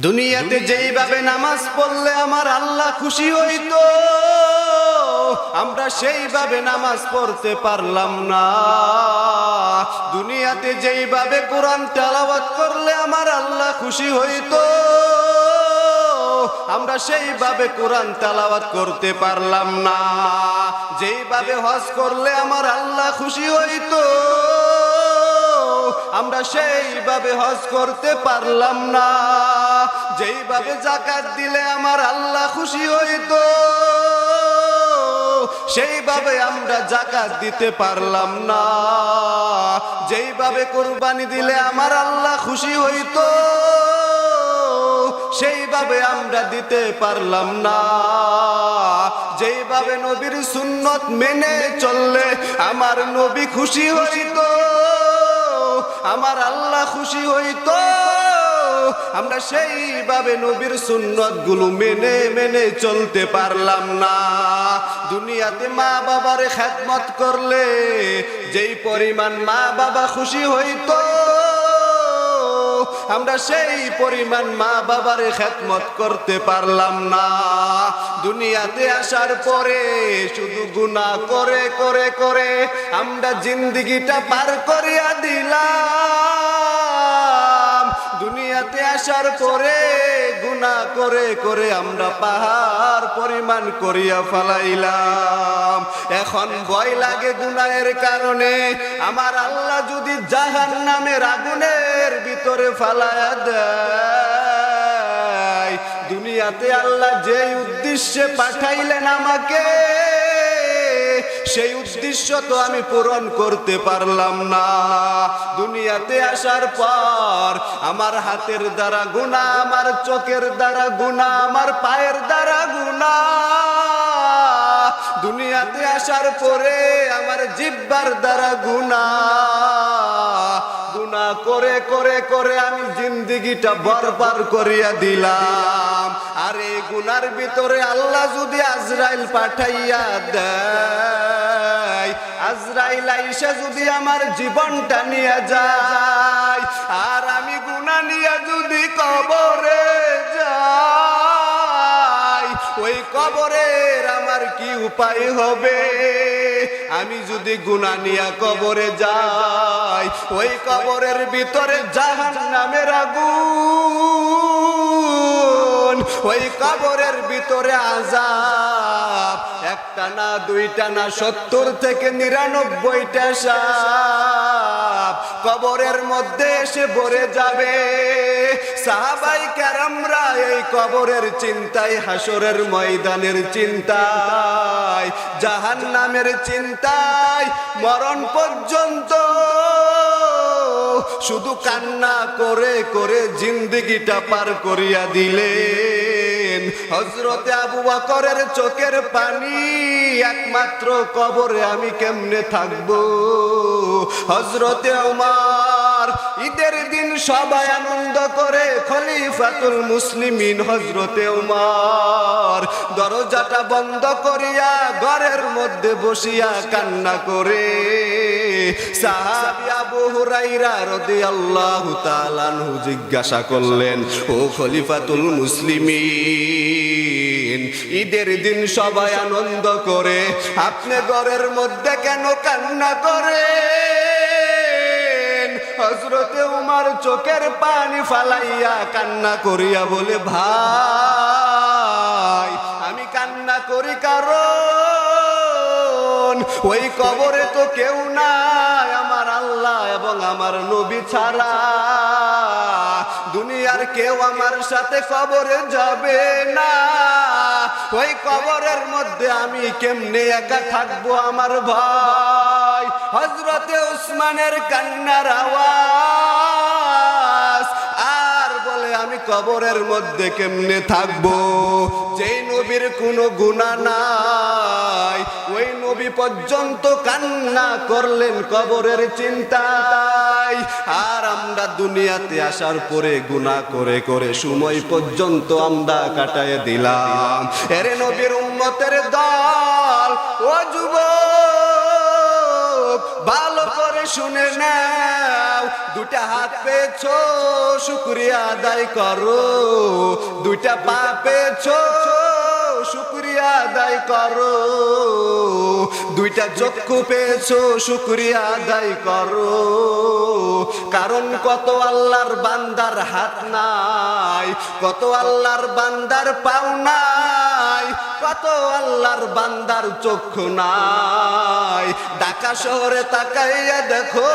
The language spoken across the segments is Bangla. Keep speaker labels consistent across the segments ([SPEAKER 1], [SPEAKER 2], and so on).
[SPEAKER 1] দুনিয়াতে যেইভাবে নামাজ পড়লে আমার আল্লাহ খুশি হইতো, আমরা সেইভাবে নামাজ পড়তে পারলাম না। দুনিয়াতে যেইভাবে কোরআন তেলাওয়াত করলে আমার আল্লাহ খুশি হইতো, আমরা সেইভাবে কোরআন তেলাওয়াত করতে পারলাম না। যেইভাবে হজ করলে আমার আল্লাহ খুশি হইতো, আমরা সেইভাবে হজ করতে পারলাম না। যেইভাবে যাকাত দিলে আমার আল্লাহ খুশি হইতো, সেইভাবে আমরা যাকাত দিতে পারলাম না। যেইভাবে কুরবানি দিলে আমার আল্লাহ খুশি হইতো, সেইভাবে আমরা দিতে পারলাম না। যেইভাবে নবীর সুন্নত মেনে চললে আমার নবী খুশি হইতো, আমার আল্লাহ খুশি হইতো, আমরা সেইভাবে নবীর সুন্নত গুলো মেনে মেনে চলতে পারলাম না। দুনিয়াতে মা বাবার খেদমত করলে যেই পরিমাণ মা বাবা খুশি হইতো, আমরা সেই পরিমাণ মা বাবার খেদমত করতে পারলাম না। দুনিয়াতে আসার পরে শুধু গুনাহ করে করে করে আমরা জিন্দেগিটা পার করিয়া দিলাম। দুনিয়াতে আসার পরে গুনাহ করে করে আমরা পাহাড় পরিমাণ করিয়া ফেলাইলাম। এখন ভয় লাগে গুনাহের কারণে আমার আল্লাহ যদি জাহান্নামের আগুনের ভিতরে ফালায়া দেয়। দুনিয়াতে আল্লাহ যে উদ্দেশ্যে পাঠাইলেন আমাকে, সেই উদ্দেশ্য তো আমি পূরণ করতে পারলাম না। দুনিয়াতে আসার পর আমার হাতের দ্বারা গুনাহ, আমার চোখের দ্বারা গুনাহ, আমার পায়ের দ্বারা গুনাহ। দুনিয়াতে আসার পরে আমার জিহ্বার দ্বারা গুনাহ। গুনাহ করে করে করে আমি জিন্দেগিটা বরবাদ করিয়া দিলাম। আর এই গুনার ভিতরে আল্লাহ যদি আজরাইল পাঠাইয়া দেয়, আজরাইল আইসা যদি আমার জীবনটা নিয়ে যায়, আর আমি গুনাহ নিয়ে যদি কবরে যাই, ওই কবরের আমার কি উপায় হবে? আমি যদি গুনাহ নিয়ে কবরে যাই, ওই কবরের ভিতরে জাহান্নামের আগুন, ওই কবরের ভিতরে আযাব, একটা না দুইটা না 70 থেকে 99টা সাপ কবরের মধ্যে এসে ভরে যাবে। সাহাবায়ে কেরামরা এই কবরের চিন্তায়, হাসরের ময়দানের চিন্তায়, জাহান্নামের চিন্তায় মরণ পর্যন্ত শুধু কান্না করে করে জিন্দেগিটা পার করিয়া দিলেন। হযরতে আবু বকরের চোখের পানি একমাত্র কবরে আমি কেমনে থাকবো। হযরতে ওমর ঈদের দিন সবাই আনন্দ করে, খলিফাতুল মুসলিমিন হযরতে ওমর দরজাটা বন্ধ করিয়া ঘরের মধ্যে বসিয়া কান্না করে। সাহাবী আবু হুরায়রা রাদিয়াল্লাহু তাআলা আনহু জিজ্ঞাসা করলেন, ও খলিফাতুল মুসলিমিন, ঈদের দিন সবাই আনন্দ করে, আপনি ঘরের মধ্যে কেন কান্না করেন? হযরতে ওমর চোখের পানি ফালাইয়া কান্না করিয়া বলে, ভাই আমি কান্না করি কারণ ওই কবরে তো কেউ নাই আমার আল্লাহ এবং আমার নবী ছাড়া। দুনিয়ার কেউ আমার সাথে কবরে যাবে না। ওই কবরের মধ্যে আমি কেমনে একা থাকবো আমার ভাই? হযরতে উসমানের কান্নার আওয়াজ, আর বলে আমি কবরের মধ্যে কেমনে থাকবো? যেই নবীর কোনো গুনাহ নাই, ওই নবী পর্যন্ত কান্না করলেন কবরের চিন্তায়। আর আমরা দুনিয়াতে আসার পরে গুনাহ করে করে সময় পর্যন্ত আমরা কাটায় দিলাম। এরে নবীর উম্মতের দল, ও যুবক ভালো করে করে শুনে নাও, দুটা হাত পেয়েছো শুকরিয়া আদায় করো, দুইটা পা পেয়েছো শুকরিয়া আদায় করো, দুইটা চক্ষু পেয়েছো শুকরিয়া আদায় করো। কারণ কত আল্লাহর বান্দার হাত নাই, কত আল্লাহর বান্দার পাও নাই, কত আল্লাহর বান্দার চক্ষু নাই। ঢাকা শহরে তাকাইয়া দেখো,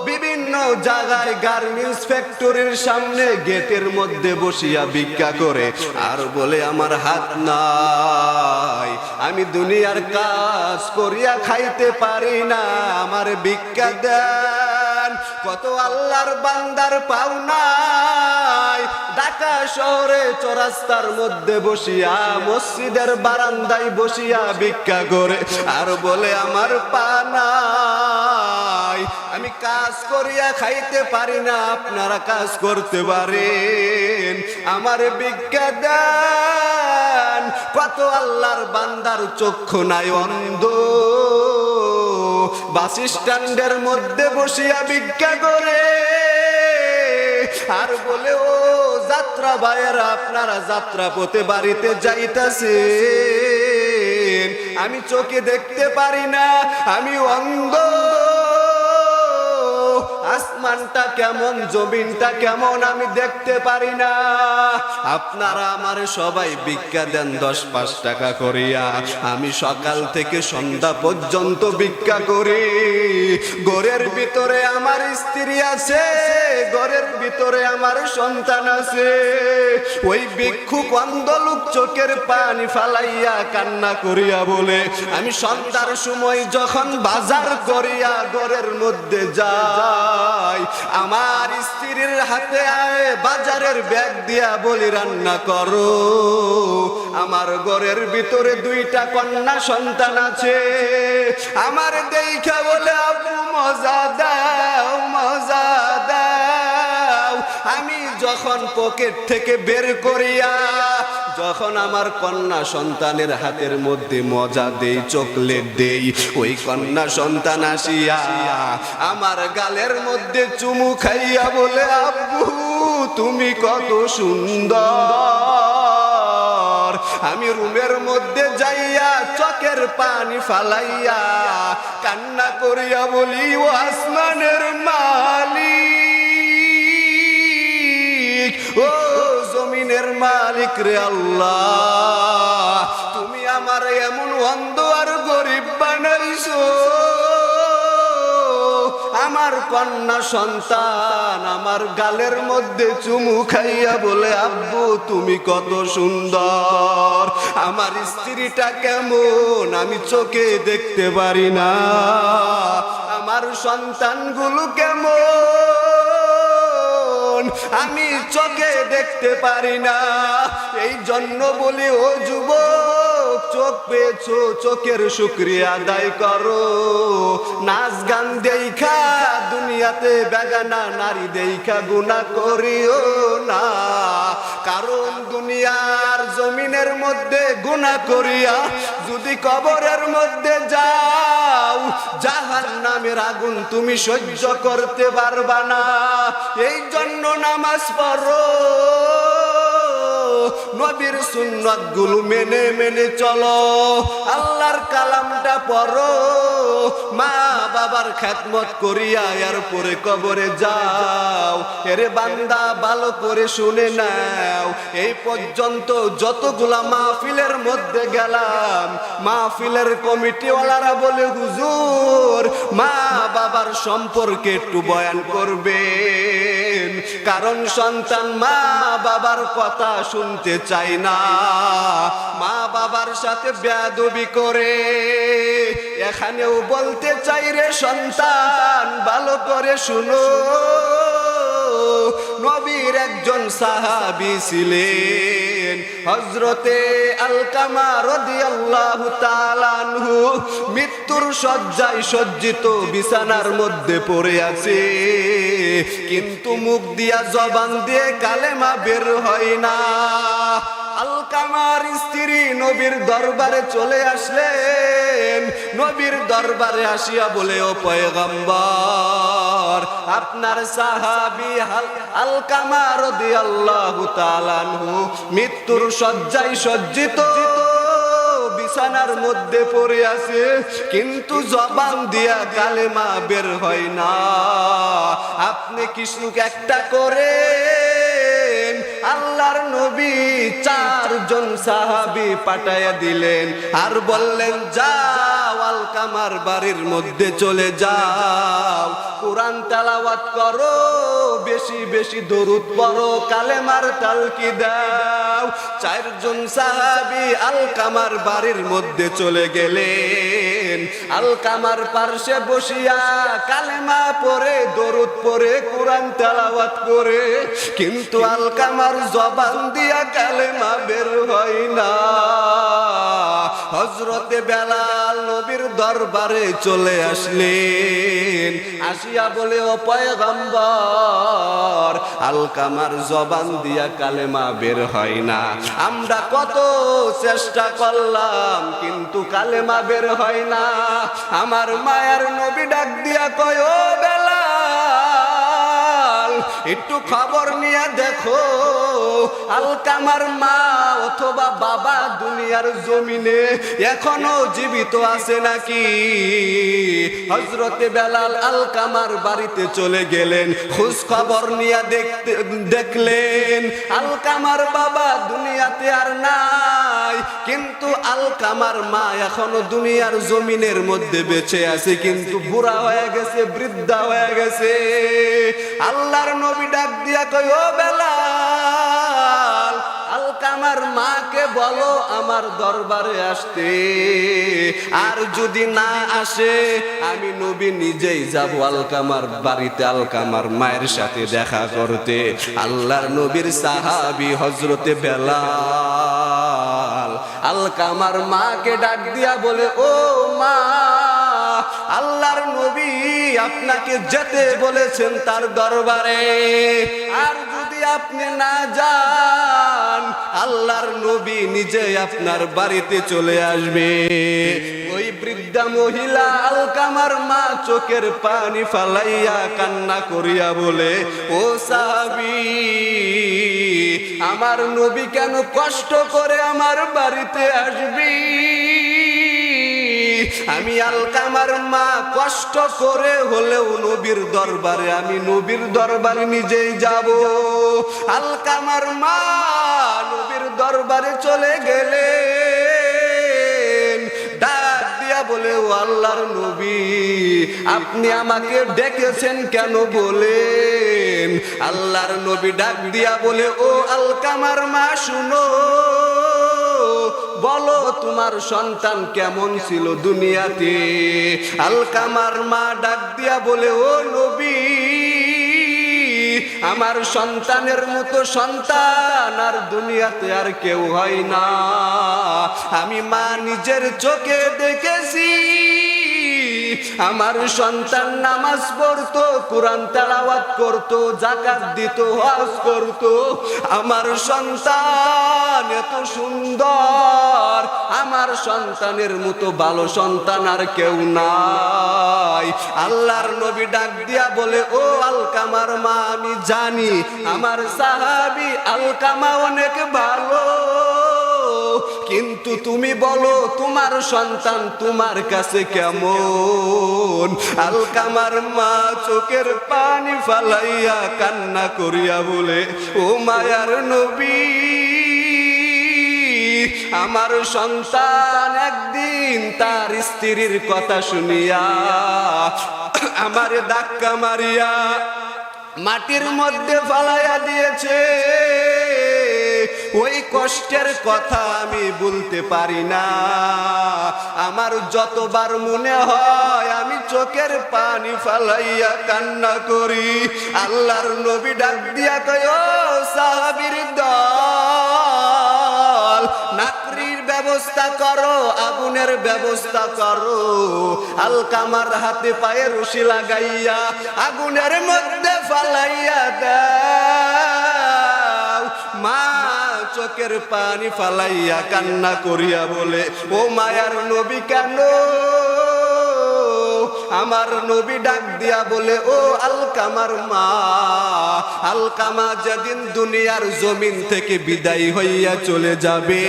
[SPEAKER 1] বিভিন্ন জায়গায় গার্মেন্টস ফ্যাক্টরির সামনে গেটের মধ্যে বসিয়া ভিক্ষা করে আর বলে আমার হাত নাই, আমি দুনিয়ার কাজ করিয়া খাইতে পারি না, আমার ভিক্ষা দেন। কত আল্লাহর বান্দার পাও নাই, ঢাকা শহরে চৌরাস্তার মধ্যে বসিয়া, মসজিদের বারান্দায় বসিয়া ভিক্ষা করে আর বলে আমার পা নাই, আমি কাজ করিয়া খাইতে পারি না, আপনারা কাজ করতে পারেন, আমার ভিক্ষা দেন। কত আল্লাহর বান্দার চক্ষু নাই, অন্ধ, বাস স্ট্যান্ডের মধ্যে বসিয়া ভিক্ষা করে আর বলে ও যাত্রা ভাইয়েরা, আপনারা যাত্রা পথে বাড়িতে যাইতাছেন, আমি চোখে দেখতে পারি না, আমি অন্ধ, আসমানটা কেমন জমিনটা কেমন আমি দেখতে পারি না, আপনারা আমার সবাই ভিক্ষা দেন 10-5 টাকা করিয়া, আমি সকাল থেকে সন্ধ্যা পর্যন্ত ভিক্ষা করি। ঘরের ভিতরে আমার স্ত্রী আছে, ঘরের ভিতরে আমার সন্তান আছে, ওই ভিক্ষুক অন্ধ লোক চোখের পানি ফালাইয়া কান্না করিয়া বলে আমি সন্ধ্যার সময় যখন বাজার করিয়া ঘরের মধ্যে যাই, আমার স্ত্রীর হাতে বাজারের ব্যাগ দিয়া বলি রান্না করো, আমার ঘরের ভিতরে 2টা কন্যা সন্তান আছে, আমার দেখা বলে আপু মজা দাও মজা দাও, আমি যখন পকেট থেকে বের করিয়া যখন আমার কন্যা সন্তানের হাতের মধ্যে মজা দেই, চকলেট দেই, ওই কন্যা সন্তান আসিয়া আমার গালের মধ্যে চুমু খাইয়া বলে আব্বু তুমি কত সুন্দর, আমি রুমের মধ্যে যাইয়া চোখের পানি ফালাইয়া কান্না করিয়া বলি ও আসমানের মালিক, ও জমিনের মালিক রে আল্লাহ, তুমি আমার এমন অন্ধ আর গরিব বানাইছো, আমার কন্যা সন্তান আমার গালের মধ্যে চুমু খাইয়া বলে আব্বু তুমি কত সুন্দর, আমার স্ত্রীটা কেমন আমি চোখে দেখতে পারি না, আমার সন্তানগুলো কেমন আমি চোখে দেখতে পারি না। এই জন্য বলি ও যুবক, চোখ পেয়েছো চোখের শুকরিয়া আদায় করো, নাচ গান দেখা দুনিয়াতে বেগানা নারী দেখা গুনাহ করিও না, কারণ দুনিয়ার জমিনের মধ্যে গুনাহ করিয়া যদি কবরের মধ্যে যাও জাহান্নামের আগুন তুমি সহ্য করতে পারবা না। এই জন্য নামাজ পড়ো, নবীর সুন্নাত গুলো মেনে মেনে চলো, আল্লাহর কালামটা পড়ো, মা বাবার খেদমত করিয়া এরপরে কবরে যাও। এরে বান্দা ভালো করে শুনে নাও, এই পর্যন্ত যতগুলা মাহফিলের মধ্যে গেলাম, মাহফিলের কমিটিওয়ালারা বলে হুজুর মা বাবার সম্পর্কে একটু বয়ান করবেন, কারণ সন্তান মা বাবার কথা শুনতে চাই না, মা বাবার সাথে বেয়াদবি করে। এখানেও বলতে চাই রে সন্তান ভালো করে শুনো, নবীর একজন সাহাবী ছিলেন হযরতে আলকামা রাদিয়াল্লাহু তাআলা আনহু, মৃত্যুর শয্যায় সজ্জিত বিছানার মধ্যে পড়ে আছে, কিন্তু মুখ দিয়া জবান দিয়ে কালেমা বের হয় না। আলকামার স্ত্রী নবীর দরবারে চলে আসলেন। নবীর দরবারে আসিয়া বলে, ও পয়গম্বর, আপনার সাহাবী আলকামা রাদিয়াল্লাহু তাআলা আনহু মৃত্যুর শয্যায় সজ্জিত, বিছানার মধ্যে পড়ে আছে, কিন্তু জবান দিয়া কালেমা বের হয় না। আপনি কিছু একটা করে আল্লাহর নবী 4 জন সাহাবী পাঠাইয়া দিলেন আর বললেন, যাও আলকামার বাড়ির মধ্যে চলে যাও, কোরআন তেলাওয়াত করো, বেশি বেশি দরুদ পড়ো, কালেমার তালকি দাও। 4 জন সাহাবী আলকামার বাড়ির মধ্যে চলে গেলেন। আলকামার পার্শ্বে বসিয়া কালেমা পড়ে, দরুদ পড়ে, কোরআন তেলাওয়াত করে, কিন্তু আলকামার জবান দিয়া কালেমা বের হয় না। হযরতে বেলাল নবীর দরবারে চলে আসলেন, আসিয়া বলে, ও পয়গম্বর, আলকামার জবান দিয়া কালেমা বের হয় না। আমরা কত চেষ্টা করলাম, কিন্তু কালেমা বের হয় না। আমার মায়ার নবী ডাক দিয়া কয়, ও বেলাল, একটু খবর নিয়ে দেখো আলকামার মা অথবা বাবা দুনিয়ার জমিনে এখনো জীবিত আছে নাকি। হযরতে বেলাল আলকামার বাড়িতে চলে গেলেন, খোঁজ খবর নিয়ে দেখলেন আলকামার বাবা দুনিয়াতে আর নাই, কিন্তু আলকামার মা এখনো দুনিয়ার জমিনের মধ্যে বেঁচে আছে, কিন্তু বুড়া হয়ে গেছে, বৃদ্ধা হয়ে গেছে। আল্লাহর নবী ডাক দিয়া কয়, ও বেলাল, আলকামার মাকে বলো আমার দরবারে আসতে, আর যদি না আসে আমি নবী নিজেই যাব আলকামার বাড়িতে আলকামার মায়ের সাথে দেখা করতে। আল্লাহর নবীর সাহাবী হযরতে বেলাল আলকামার মাকে ডাক দিয়া বলে, ও মা, আল্লাহর নবী আপনাকে যেতে বলেছেন তার দরবারে, আর যদি আপনি না যান আল্লাহর নবী নিজে আপনার বাড়িতে চলে আসবে। ওই বৃদ্ধা মহিলা আলকামার মা চোখের পানি ফালাইয়া কান্না করিয়া বলে, ও সাহাবী, আমার নবী কেন কষ্ট করে আমার বাড়িতে আসবি? আমি আলকামার মা কষ্ট করে হলেও নবীর দরবারে, আমি নবীর দরবারে নিজেই যাব। আলকামার মা নবীর দরবারে চলে গেলেন, ডাক দিয়া বলে, ও আল্লাহর নবী, আপনি আমাকে ডেকেছেন কেন বলেন। আল্লাহর নবী ডাক দিয়া বলে, ও আলকামার মা, শুনো, বলো তোমার সন্তান কেমন ছিল দুনিয়াতে। আলকামার মা ডাক দিয়া বলে, ও নবী, আমার সন্তানের মতো সন্তান আর দুনিয়াতে আর কেউ হয় না। আমি মা নিজের চোখে দেখেছি, আমার সন্তান নামাজ পড়তো, কোরআন তেলাওয়াত করতো, যাকাত দিত, হজ করতো। আমার সন্তান এত সুন্দর, আমার সন্তানের মতো ভালো সন্তান আর কেউ নাই। আল্লাহর নবী ডাক দিয়া বলে, ও আলকামার মা, আমি জানি আমার সাহাবী আলকামা অনেক ভালো, কিন্তু তুমি বলো তোমার সন্তান তোমার কাছে কেমন। আলকামার মা চোখের পানি ফালাইয়া কান্না করিয়া বলে, ও মায়ার নবী, আমার সন্তান একদিন তার স্ত্রীর কথা শুনিয়া আমারে ধাক্কা মারিয়া মাটির মধ্যে ফালাইয়া দিয়েছে। ওই কষ্টের কথা আমি বলতে পারি না, আমার যতবার মনে হয় আমি চোখের পানি ফালাইয়া কান্না করি। আল্লাহর নবী ডাক দিয়া কয়, ও সাহাবীর দল, নাকরির ব্যবস্থা করো, আগুনের ব্যবস্থা করো। আলকামার হাতে পায়ে রশি লাগাইয়া আগুনের মধ্যে ফালাইয়া দাও। মা চোখের পানি ফালাইয়া কান্না করিয়া বলে, ও মায়ার নবী কেন? আমার নবী ডাক দিয়া বলে, ও আলকামার মা, আলকামা যেদিন দুনিয়ার জমিন থেকে বিদায় হইয়া চলে যাবে,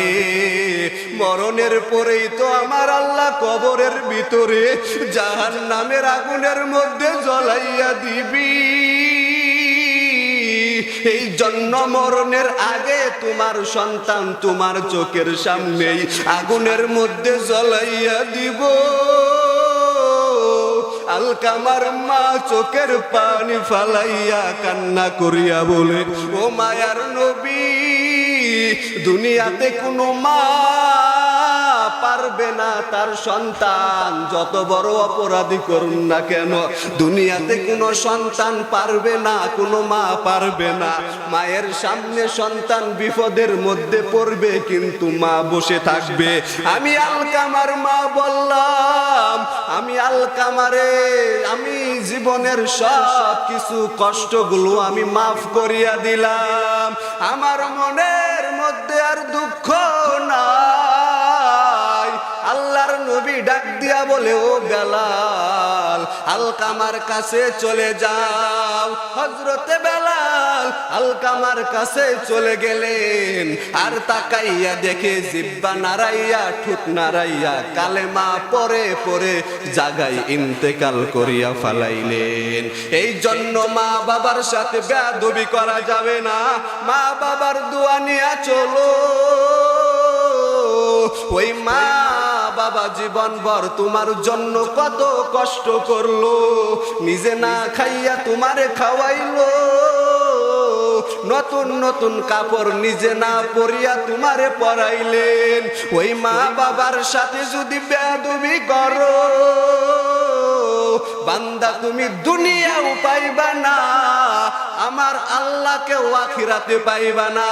[SPEAKER 1] মরণের পরেই তো আমার আল্লাহ কবরের ভিতরে জাহান্নামের আগুনের মধ্যে জ্বলাইয়া দিবি। এই জন্য মরণের আগে তোমার সন্তান তোমার চোখের সামনেই আগুনের মধ্যে জ্বলাইয়া দিব। আলকামার মা চোখের পানি ফালাইয়া কান্না করিয়া বলে, ও মায়ার নবী, দুনিয়াতে কোনো মা পারবে না তার সন্তান যত বড় অপরাধী করুন না কেন, দুনিয়াতে কোনো সন্তান পারবে না, কোনো মা পারবে না। মায়ের সামনে সন্তান বিপদের মধ্যে পড়বে কিন্তু মা বসে থাকবে। আমি আলকামার মা বললাম, আমি আলকামারে আমি জীবনের সব কিছু কষ্টগুলো আমি মাফ করিয়া দিলাম, আমার মনের মধ্যে আর দুঃখ নাই। আল্লাহর নবী ডাক দিয়া বলে, ও বেলাল, আলকামার কাছে চলে যাও। হযরতে বেলাল আলকামার কাছে চলে গেলেন, আর তাকাইয়া দেখে জিহ্বা নাড়াইয়া ঠোঁট নাড়াইয়া কালেমা পরে পরে জাগায় ইন্তেকাল করিয়া ফালাইলেন। এই জন্য মা বাবার সাথে বেয়াদবি করা যাবে না, মা বাবার দোয়া নিয়ে চলো। ওই মা বাবা জীবনভর তোমার জন্য কত কষ্ট করলো, নিজে না খাইয়া তোমারে খাওয়াইলো, নতুন নতুন কাপড় নিজে না পরিয়া তোমারে পরাইলেন। ওই মা বাবার সাথে যদি বেয়াদবি করো বান্দা, তুমি দুনিয়াও পাইবা না, আমার আল্লাহকে আখিরাতে পাইবা না।